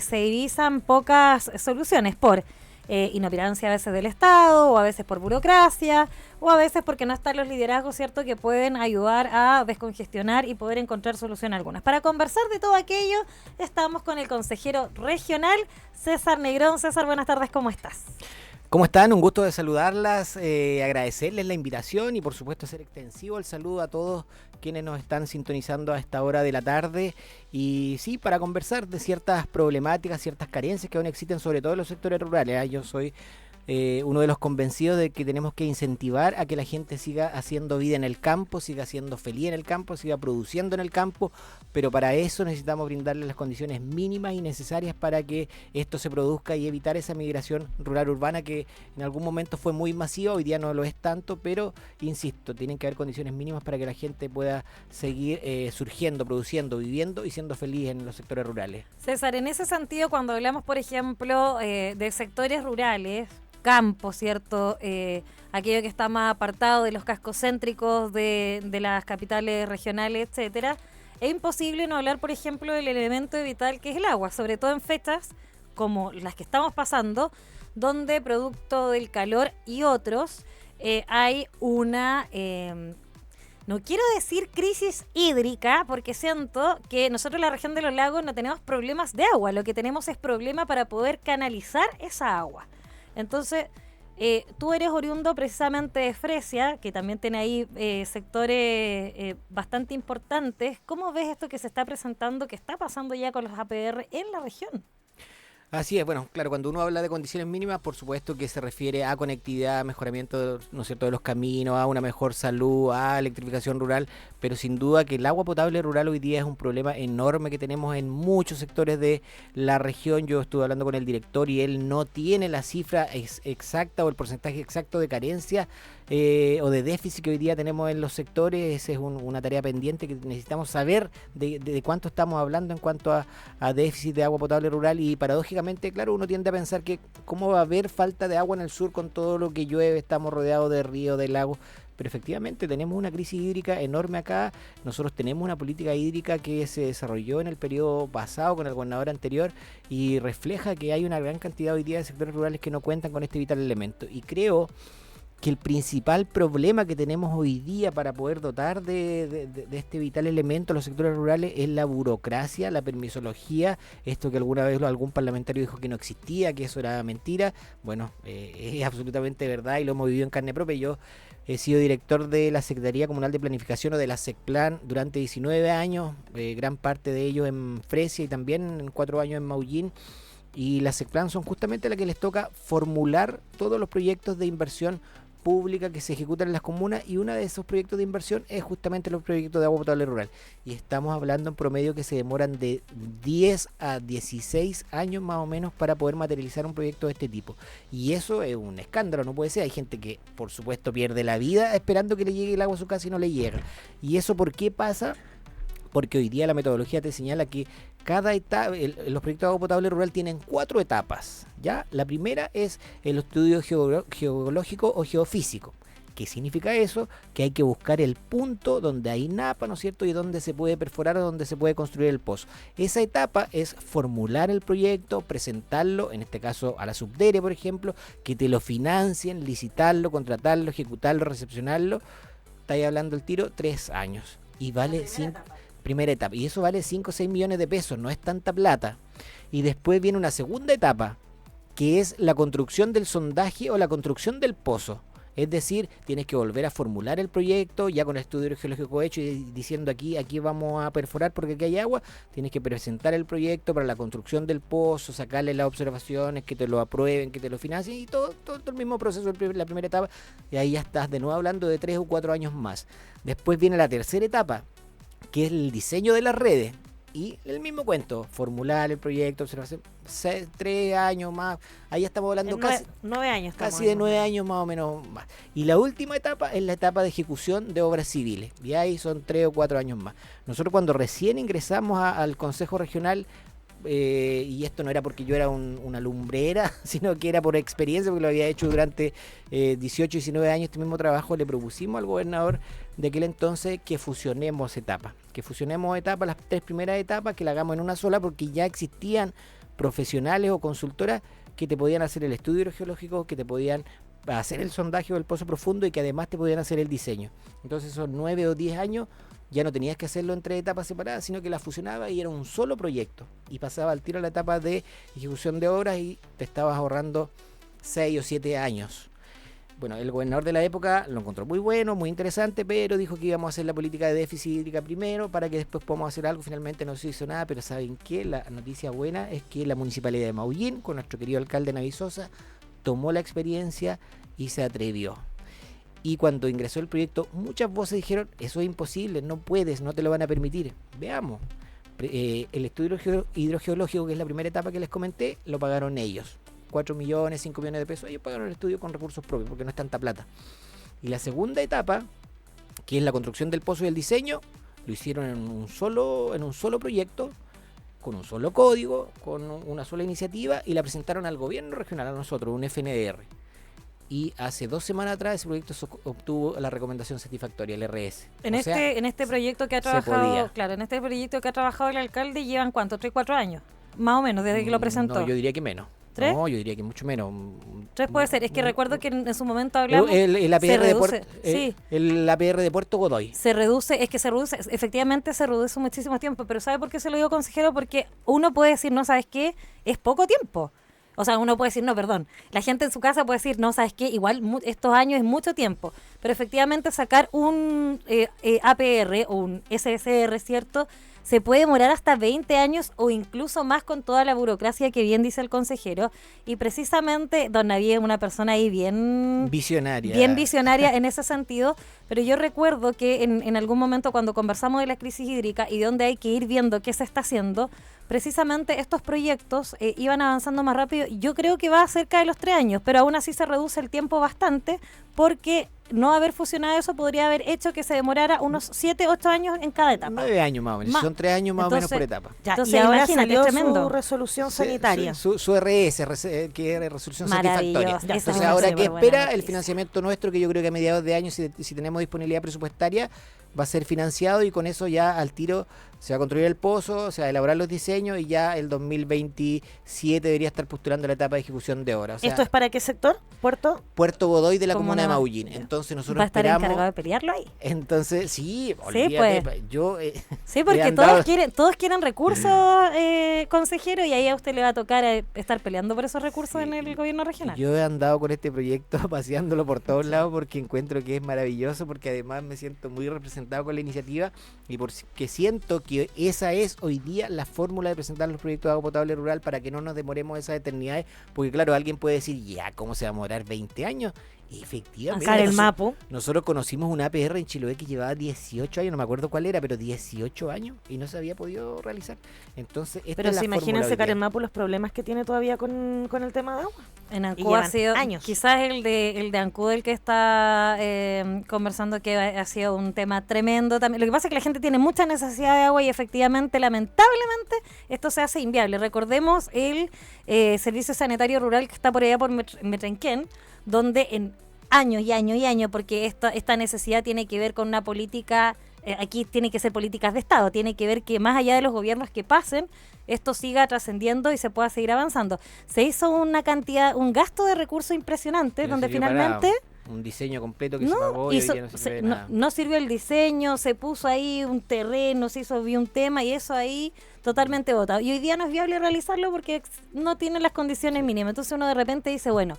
se divisan pocas soluciones por inoperancia a veces del Estado, o a veces por burocracia, o a veces porque no están los liderazgos, ¿cierto?, que pueden ayudar a descongestionar y poder encontrar solución algunas. Para conversar de todo aquello, estamos con el consejero regional, César Negrón. César, buenas tardes, ¿cómo estás? ¿Cómo están? Un gusto de saludarlas, agradecerles la invitación y por supuesto hacer extensivo el saludo a todos quienes nos están sintonizando a esta hora de la tarde y sí, para conversar de ciertas problemáticas, ciertas carencias que aún existen, sobre todo en los sectores rurales. Yo soy uno de los convencidos de que tenemos que incentivar a que la gente siga haciendo vida en el campo, siga siendo feliz en el campo, siga produciendo en el campo, pero para eso necesitamos brindarle las condiciones mínimas y necesarias para que esto se produzca y evitar esa migración rural-urbana que en algún momento fue muy masiva, hoy día no lo es tanto, pero insisto, tienen que haber condiciones mínimas para que la gente pueda seguir surgiendo, produciendo, viviendo y siendo feliz en los sectores rurales. César, en ese sentido, cuando hablamos, por ejemplo, de sectores rurales, campo, ¿cierto? Aquello que está más apartado de los cascos céntricos de las capitales regionales, etcétera, es imposible no hablar, por ejemplo, del elemento vital que es el agua, sobre todo en fechas como las que estamos pasando, donde producto del calor y otros hay una... no quiero decir crisis hídrica, porque siento que nosotros en la región de los lagos no tenemos problemas de agua, lo que tenemos es problema para poder canalizar esa agua. Entonces, tú eres oriundo precisamente de Fresia, que también tiene ahí sectores bastante importantes. ¿Cómo ves esto que se está presentando, que está pasando ya con los APR en la región? Así es, bueno, claro, cuando uno habla de condiciones mínimas, por supuesto que se refiere a conectividad, mejoramiento, ¿no es cierto?, de los caminos, a una mejor salud, a electrificación rural, pero sin duda que el agua potable rural hoy día es un problema enorme que tenemos en muchos sectores de la región. Yo estuve hablando con el director y él no tiene la cifra exacta o el porcentaje exacto de carencia o de déficit que hoy día tenemos en los sectores. Esa es una tarea pendiente que necesitamos saber de cuánto estamos hablando en cuanto a déficit de agua potable rural y paradójicamente, claro, uno tiende a pensar que cómo va a haber falta de agua en el sur con todo lo que llueve, estamos rodeados de ríos, de lagos, pero efectivamente tenemos una crisis hídrica enorme acá. Nosotros tenemos una política hídrica que se desarrolló en el periodo pasado con el gobernador anterior y refleja que hay una gran cantidad hoy día de sectores rurales que no cuentan con este vital elemento, y creo que el principal problema que tenemos hoy día para poder dotar de este vital elemento a los sectores rurales es la burocracia, la permisología, esto que alguna vez algún parlamentario dijo que no existía, que eso era mentira. Bueno, es absolutamente verdad y lo hemos vivido en carne propia. Yo he sido director de la Secretaría Comunal de Planificación o de la SECPLAN durante 19 años, gran parte de ellos en Fresia y también en 4 años en Maullín. Y las SECPLAN son justamente las que les toca formular todos los proyectos de inversión pública que se ejecutan en las comunas, y uno de esos proyectos de inversión es justamente los proyectos de agua potable rural, y estamos hablando en promedio que se demoran de 10 a 16 años más o menos para poder materializar un proyecto de este tipo, y eso es un escándalo, no puede ser. Hay gente que por supuesto pierde la vida esperando que le llegue el agua a su casa y no le llega. ¿Y eso por qué pasa? Porque hoy día la metodología te señala que cada etapa, los proyectos de agua potable rural tienen 4 etapas, ¿ya? La primera es el estudio geológico o geofísico. ¿Qué significa eso? Que hay que buscar el punto donde hay napa, ¿no es cierto?, y donde se puede perforar o donde se puede construir el pozo. Esa etapa es formular el proyecto, presentarlo, en este caso a la Subdere, por ejemplo, que te lo financien, licitarlo, contratarlo, ejecutarlo, recepcionarlo. Estáis hablando el tiro, 3 años. Y vale 5... Primera etapa, y eso vale 5 o 6 millones de pesos, no es tanta plata. Y después viene una segunda etapa, que es la construcción del sondaje o la construcción del pozo. Es decir, tienes que volver a formular el proyecto, ya con el estudio geológico hecho y diciendo aquí vamos a perforar porque aquí hay agua. Tienes que presentar el proyecto para la construcción del pozo, sacarle las observaciones, que te lo aprueben, que te lo financien, y todo el mismo proceso de la primera etapa. Y ahí ya estás de nuevo hablando de 3 o 4 años más. Después viene la tercera etapa, que es el diseño de las redes. Y el mismo cuento, formular el proyecto, observación, 3 años más, ahí estamos hablando casi 9 años. Casi de 9 años más o menos más. Y la última etapa es la etapa de ejecución de obras civiles, y ahí son 3 o 4 años más. Nosotros cuando recién ingresamos al Consejo Regional, y esto no era porque yo era una lumbrera, sino que era por experiencia, porque lo había hecho durante 18, 19 años este mismo trabajo. Le propusimos al gobernador de aquel entonces que fusionemos etapas, las 3 primeras etapas, que la hagamos en una sola, porque ya existían profesionales o consultoras que te podían hacer el estudio hidrogeológico, que te podían hacer el sondaje del pozo profundo y que además te podían hacer el diseño. Entonces esos 9 o 10 años ya no tenías que hacerlo en 3 etapas separadas, sino que las fusionaba y era un solo proyecto. Y pasaba al tiro a la etapa de ejecución de obras y te estabas ahorrando 6 o 7 años. Bueno, el gobernador de la época lo encontró muy bueno, muy interesante, pero dijo que íbamos a hacer la política de déficit hídrica primero para que después podamos hacer algo. Finalmente no se hizo nada, pero ¿saben qué? La noticia buena es que la Municipalidad de Maullín, con nuestro querido alcalde Navi Sosa, tomó la experiencia y se atrevió. Y cuando ingresó el proyecto, muchas voces dijeron, eso es imposible, no puedes, no te lo van a permitir. Veamos, el estudio hidrogeológico, que es la primera etapa que les comenté, lo pagaron ellos. 4 millones, 5 millones de pesos, ellos pagaron el estudio con recursos propios, porque no es tanta plata. Y la segunda etapa, que es la construcción del pozo y el diseño, lo hicieron en un solo proyecto, con un solo código, con una sola iniciativa, y la presentaron al gobierno regional, a nosotros, un FNDR. Y hace 2 semanas atrás ese proyecto obtuvo la recomendación satisfactoria, el RS. En este proyecto que ha trabajado, claro, en este proyecto que ha trabajado el alcalde llevan ¿cuánto? 3, 4 años, más o menos, desde que lo presentó. No, yo diría que menos. ¿3? No, yo diría que mucho menos. 3 puede ser, es que recuerdo que en su momento hablamos. El APR, se reduce, sí. El APR de Puerto Godoy. Se reduce, efectivamente se reduce muchísimo tiempo, pero ¿sabe por qué se lo digo, consejero? Porque uno puede decir, no, ¿sabes qué? Es poco tiempo. O sea, uno puede decir, no, perdón. La gente en su casa puede decir, no, ¿sabes qué? Igual estos años es mucho tiempo. Pero efectivamente sacar un APR o un SSR, ¿cierto? Se puede demorar hasta 20 años o incluso más con toda la burocracia que bien dice el consejero. Y precisamente don Navi es una persona ahí bien visionaria en ese sentido. Pero yo recuerdo que en algún momento cuando conversamos de la crisis hídrica y de dónde hay que ir viendo qué se está haciendo, precisamente estos proyectos iban avanzando más rápido. Yo creo que va cerca de los 3 años, pero aún así se reduce el tiempo bastante porque no haber fusionado eso podría haber hecho que se demorara unos 7, 8 años en cada etapa. 9 años más o menos, son 3 años más o menos por etapa. Ya, entonces, y ahora imagínate, salió es tremendo. su resolución sanitaria. Su RS, que es resolución satisfactoria. Entonces es ahora, ¿qué espera? El noticia. financiamiento nuestro, que yo creo que a mediados de año, si tenemos disponibilidad presupuestaria, va a ser financiado y con eso ya al tiro se va a construir el pozo, se va a elaborar los diseños y ya el 2027 debería estar postulando la etapa de ejecución de obra. O sea, ¿esto es para qué sector? ¿Puerto? Puerto Godoy de la comuna de Maullín. Entonces nosotros ¿Va a estar esperamos... encargado de pelearlo ahí? Entonces, sí, pues. yo... Sí, porque todos quieren recursos, consejero, y ahí a usted le va a tocar estar peleando por esos recursos en el gobierno regional. Yo he andado con este proyecto paseándolo por todos lados porque encuentro que es maravilloso, porque además me siento muy representado con la iniciativa y porque siento que esa es hoy día la fórmula de presentar los proyectos de agua potable rural para que no nos demoremos esas eternidades, porque claro, alguien puede decir, ya, ¿cómo se va a demorar 20 años? Y efectivamente, Sacar el Mapu. nosotros conocimos una APR en Chiloé que llevaba 18 años, no me acuerdo cuál era, pero 18 años y no se había podido realizar. Entonces, esta Pero es la se imaginen fórmula sacar hoy el día. Mapu los problemas que tiene todavía con el tema de agua. En Y Ancud ha llevan sido años. quizás el de Ancud el que está conversando, que ha sido un tema tremendo también. Lo que pasa es que la gente tiene mucha necesidad de agua y efectivamente, lamentablemente, esto se hace inviable. Recordemos el servicio sanitario rural que está por allá por Metrenquén, donde en años y años y años, porque esta necesidad tiene que ver con una política, aquí tiene que ser políticas de Estado, tiene que ver que más allá de los gobiernos que pasen, esto siga trascendiendo y se pueda seguir avanzando. Se hizo un gasto de recursos impresionante, Pero donde sirvió finalmente... para un diseño completo que se pagó y hoy día no sirve de nada. no sirvió el diseño, se puso ahí un terreno, se hizo un tema y eso ahí totalmente botado. Y hoy día no es viable realizarlo porque no tiene las condiciones mínimas. Entonces uno de repente dice, bueno,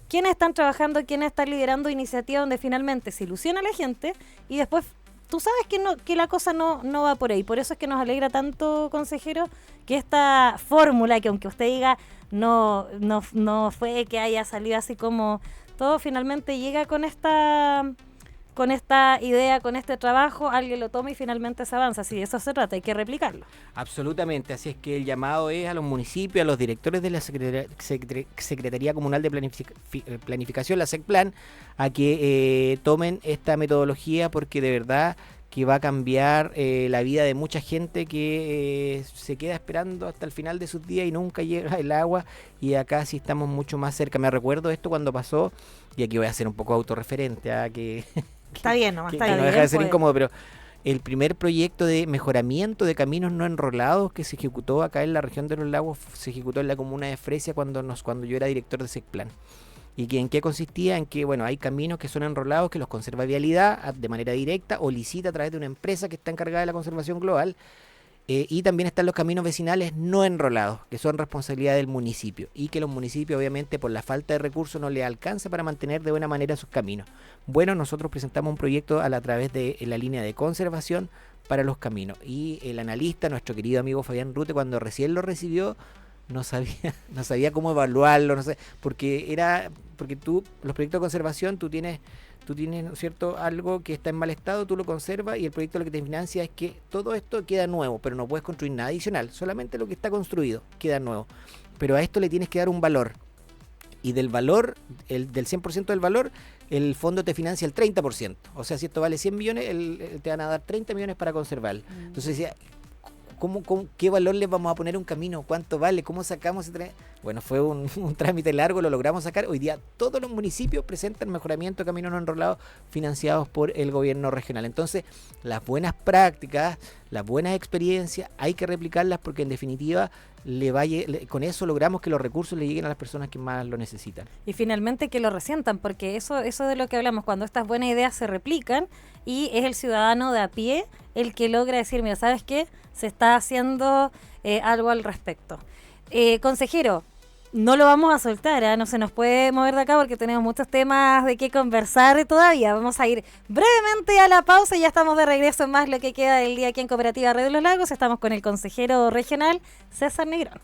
¿quiénes están trabajando, quiénes están liderando iniciativas donde finalmente se ilusiona a la gente y después tú sabes que la cosa no va por ahí? Por eso es que nos alegra tanto, consejero, que esta fórmula, que aunque usted diga no fue que haya salido así como todo, finalmente llega con esta idea, con este trabajo, alguien lo toma y finalmente se avanza. Si de eso se trata, hay que replicarlo. Absolutamente, así es que el llamado es a los municipios, a los directores de la Secretaría Comunal de Planificación, la SECPLAN, a que tomen esta metodología, porque de verdad que va a cambiar la vida de mucha gente que se queda esperando hasta el final de sus días y nunca llega el agua, y acá sí estamos mucho más cerca. Me recuerdo esto cuando pasó, y aquí voy a ser un poco autorreferente, que Está bien, nomás, que está no bien. deja de ser pues. incómodo, pero el primer proyecto de mejoramiento de caminos no enrolados que se ejecutó acá en la región de los lagos, se ejecutó en la comuna de Fresia cuando yo era director de SECPLAN. ¿Y que en qué consistía? En que, bueno, hay caminos que son enrolados, que los conserva Vialidad de manera directa o licita a través de una empresa que está encargada de la conservación global. Y también están los caminos vecinales no enrolados, que son responsabilidad del municipio. Y que los municipios, obviamente, por la falta de recursos, no les alcanza para mantener de buena manera sus caminos. Bueno, nosotros presentamos un proyecto a través de la línea de conservación para los caminos. Y el analista, nuestro querido amigo Fabián Rute, cuando recién lo recibió, no sabía cómo evaluarlo, no sé, porque los proyectos de conservación, tú tienes, ¿no es cierto?, algo que está en mal estado, tú lo conservas y el proyecto lo que te financia es que todo esto queda nuevo, pero no puedes construir nada adicional, solamente lo que está construido queda nuevo. Pero a esto le tienes que dar un valor. Y del valor, del 100% del valor, el fondo te financia el 30%. O sea, si esto vale 100 millones, te van a dar 30 millones para conservarlo. Entonces decía, ¿qué valor le vamos a poner a un camino? ¿Cuánto vale? ¿Cómo sacamos ese trámite? Bueno, fue un trámite largo, lo logramos sacar. Hoy día todos los municipios presentan mejoramiento de caminos no enrolados financiados por el gobierno regional. Entonces, las buenas prácticas, las buenas experiencias, hay que replicarlas porque en definitiva con eso logramos que los recursos le lleguen a las personas que más lo necesitan. Y finalmente que lo resientan, porque eso de lo que hablamos, cuando estas buenas ideas se replican y es el ciudadano de a pie el que logra decir, mira, ¿sabes qué? Se está haciendo algo al respecto. Consejero, no lo vamos a soltar, no se nos puede mover de acá porque tenemos muchos temas de qué conversar todavía. Vamos a ir brevemente a la pausa y ya estamos de regreso en más lo que queda del día aquí en Cooperativa Red de los Lagos. Estamos con el consejero regional César Negrón.